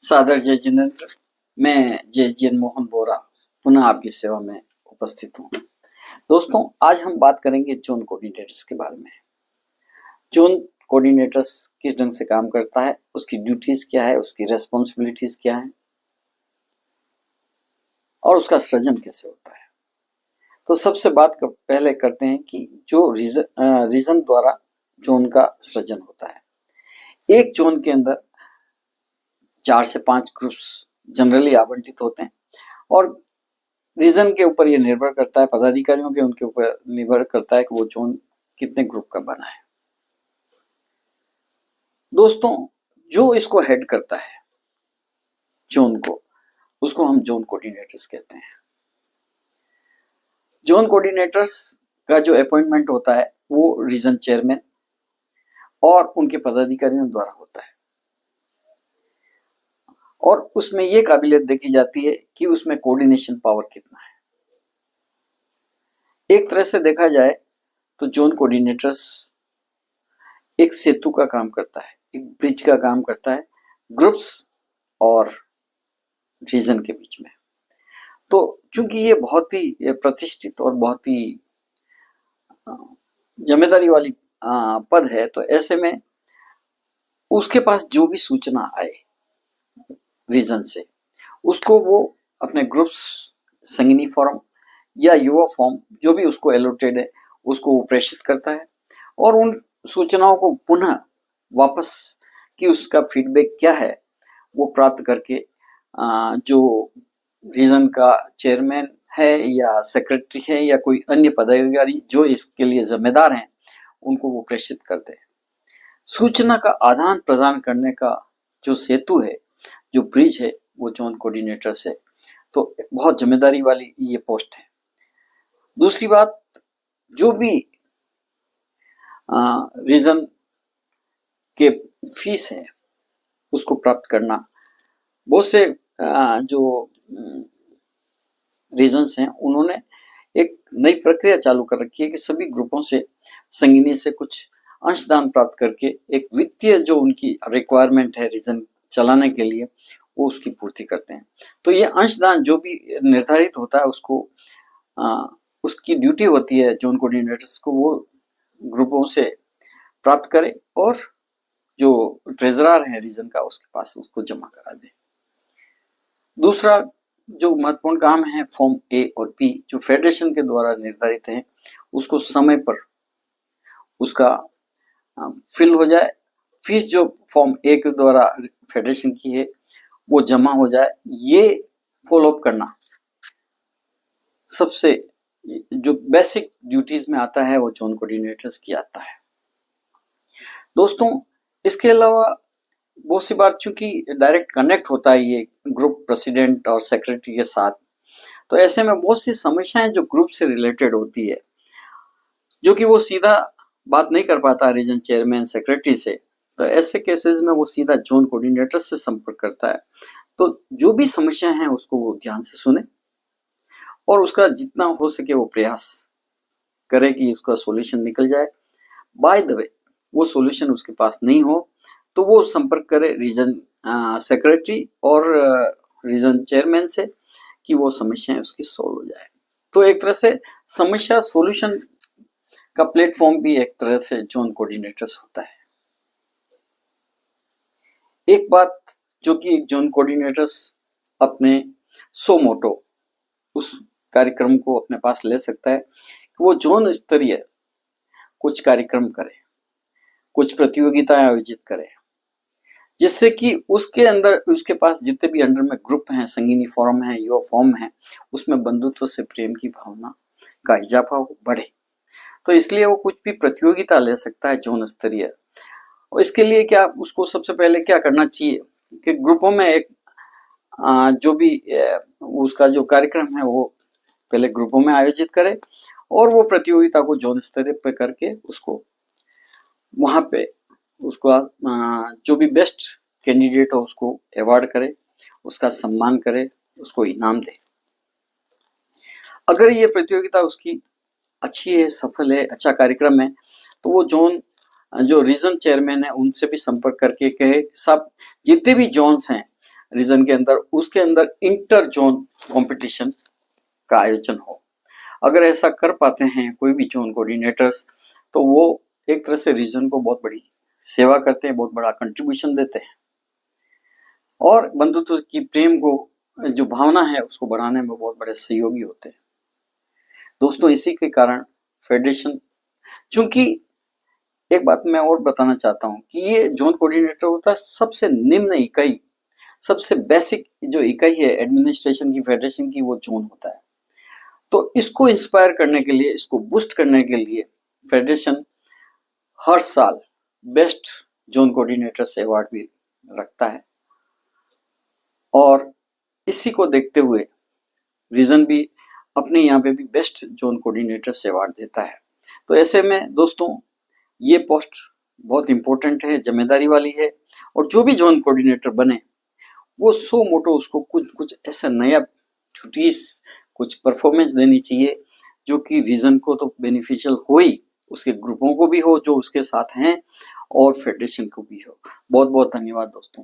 सादर जय जिनेन्द्र। मैं जय जैन मोहन बोरा पुनः आपकी सेवा में उपस्थित हूँ। दोस्तों, आज हम बात करेंगे जोन कोऑर्डिनेटर्स के बारे में। जोन कोऑर्डिनेटर्स किस ढंग से काम करता है, उसकी ड्यूटीज क्या है, उसकी रेस्पॉन्सिबिलिटीज क्या है और उसका सृजन कैसे होता है। तो सबसे पहले करते हैं कि जो रीजन द्वारा जोन का सृजन होता है। एक जोन के अंदर 4 से 5 ग्रुप्स जनरली आवंटित होते हैं और रीजन के ऊपर ये निर्भर करता है, पदाधिकारियों के उनके ऊपर निर्भर करता है कि वो जोन कितने ग्रुप का बना है। दोस्तों, जो इसको हेड करता है जोन को, उसको हम जोन कोऑर्डिनेटर्स कहते हैं। जोन कोऑर्डिनेटर्स का जो अपॉइंटमेंट होता है वो रीजन चेयरमैन और उनके पदाधिकारियों द्वारा होता है और उसमें ये काबिलियत देखी जाती है कि उसमें कोऑर्डिनेशन पावर कितना है। एक तरह से देखा जाए तो जोन कोऑर्डिनेटर्स एक सेतु का काम करता है, एक ब्रिज का काम करता है ग्रुप्स और रीजन के बीच में। तो चूंकि ये बहुत ही प्रतिष्ठित और बहुत ही जिम्मेदारी वाली पद है, तो ऐसे में उसके पास जो भी सूचना आए रीजन से, उसको वो अपने ग्रुप्स, संगिनी फॉर्म या युवा फॉर्म जो भी उसको एलोटेड है उसको वो प्रेषित करता है और उन सूचनाओं को पुनः वापस कि उसका फीडबैक क्या है वो प्राप्त करके जो रीजन का चेयरमैन है या सेक्रेटरी है या कोई अन्य पदाधिकारी जो इसके लिए जिम्मेदार हैं, उनको वो प्रेषित करते हैं। सूचना का आदान प्रदान करने का जो सेतु है, जो ब्रिज है, वो जोन कोऑर्डिनेटर से, तो बहुत जिम्मेदारी वाली ये पोस्ट है। दूसरी बात, जो भी रीजन के फीस है उसको प्राप्त करना, बहुत से जो रीजन्स हैं उन्होंने एक नई प्रक्रिया चालू कर रखी है कि सभी ग्रुपों से, संगिनी से कुछ अंशदान प्राप्त करके एक वित्तीय जो उनकी रिक्वायरमेंट है रीजन चलाने के लिए, वो उसकी पूर्ति करते हैं। तो ये अंशदान जो भी निर्धारित होता है उसको उसकी ड्यूटी होती है जोन कोऑर्डिनेटर्स को वो ग्रुपों से प्राप्त करे और जो ट्रेजरर है रीजन का उसके पास उसको जमा करा दे। दूसरा जो महत्वपूर्ण काम है, फॉर्म ए और बी जो फेडरेशन के द्वारा निर्धारित है, उसको समय पर उसका फिल हो जाए। फीस जो फॉर्म ए के द्वारा फेडरेशन की है वो जमा हो जाए, ये फॉलोअप करना सबसे जो बेसिक ड्यूटीज में आता है वो जोन कोऑर्डिनेटर्स की आता है। दोस्तों, इसके अलावा बहुत सी बार चूंकि डायरेक्ट कनेक्ट होता है ये ग्रुप प्रेसिडेंट और सेक्रेटरी के साथ, तो ऐसे में बहुत सी समस्याएं जो ग्रुप से रिलेटेड होती है, जो कि वो सीधा बात नहीं कर पाता रीजन चेयरमैन सेक्रेटरी से, तो ऐसे केसेस में वो सीधा जोन कोऑर्डिनेटर से संपर्क करता है। तो जो भी समस्या है उसको वो ध्यान से सुने और उसका जितना हो सके वो प्रयास करे कि उसका सॉल्यूशन निकल जाए। बाय द वे, वो सॉल्यूशन उसके पास नहीं हो तो वो संपर्क करे रीजन सेक्रेटरी और रीजन चेयरमैन से कि वो समस्याएं उसकी सॉल्व हो जाए। तो एक तरह से समस्या सॉल्यूशन का प्लेटफॉर्म भी एक तरह से जोन कोऑर्डिनेटर्स होता है। एक बात जो कि जोन कोऑर्डिनेटर्स अपने सो मोटो उस कार्यक्रम को अपने पास ले सकता है कि वो जोन स्तरीय कुछ कार्यक्रम करे, कुछ प्रतियोगिताएं आयोजित करे, जिससे कि उसके अंदर उसके पास जितने भी अंडर में ग्रुप हैं, संगिनी फॉर्म है, युवा फॉर्म है, उसमें बंधुत्व से प्रेम की भावना का इजाफा बढ़े। तो इसलिए वो कुछ भी प्रतियोगिता ले सकता है जोन स्तरीय। और इसके लिए क्या उसको सबसे पहले क्या करना चाहिए कि ग्रुपों में एक जो भी उसका जो कार्यक्रम है वो पहले ग्रुपों में आयोजित करे और वो प्रतियोगिता को जोन स्तर पे करके उसको वहां पे उसको जो भी बेस्ट कैंडिडेट हो उसको अवार्ड करे, उसका सम्मान करे, उसको इनाम दे। अगर ये प्रतियोगिता उसकी अच्छी है, सफल है, अच्छा कार्यक्रम है, तो वो जोन जो रीजन चेयरमैन है उनसे भी संपर्क करके कहे, सब जितने भी जोन्स हैं रीजन के अंदर, उसके अंदर इंटर जोन कंपटीशन का आयोजन हो। अगर ऐसा कर पाते हैं कोई भी जोन कोऑर्डिनेटर्स, तो वो एक तरह से रीजन को बहुत बड़ी सेवा करते हैं, बहुत बड़ा कंट्रीब्यूशन देते हैं और बंधुत्व की प्रेम को जो भावना है उसको बढ़ाने में बहुत बड़े सहयोगी होते हैं। दोस्तों, इसी के कारण फेडरेशन, चूंकि एक बात मैं और बताना चाहता हूं कि ये जोन कोऑर्डिनेटर होता है सबसे निम्न इकाई, सबसे बेसिक जो इकाई है एडमिनिस्ट्रेशन की, फेडरेशन की, वो जोन होता है। तो इसको इंस्पायर करने के लिए, इसको बूस्ट करने के लिए फेडरेशन हर साल बेस्ट जोन कोऑर्डिनेटर से अवार्ड भी रखता है और इसी को देखते हुए रीजन भी अपने यहाँ पे भी बेस्ट जोन कोऑर्डिनेटर से अवार्ड देता है। तो ऐसे में दोस्तों ये पोस्ट बहुत इंपॉर्टेंट है, जिम्मेदारी वाली है और जो भी जोन कोऑर्डिनेटर बने वो सो मोटो उसको कुछ ऐसा नया ड्यूटीज, कुछ परफॉर्मेंस देनी चाहिए जो कि रीजन को तो बेनिफिशियल हो ही, उसके ग्रुपों को भी हो जो उसके साथ हैं और फेडरेशन को भी हो। बहुत बहुत धन्यवाद दोस्तों।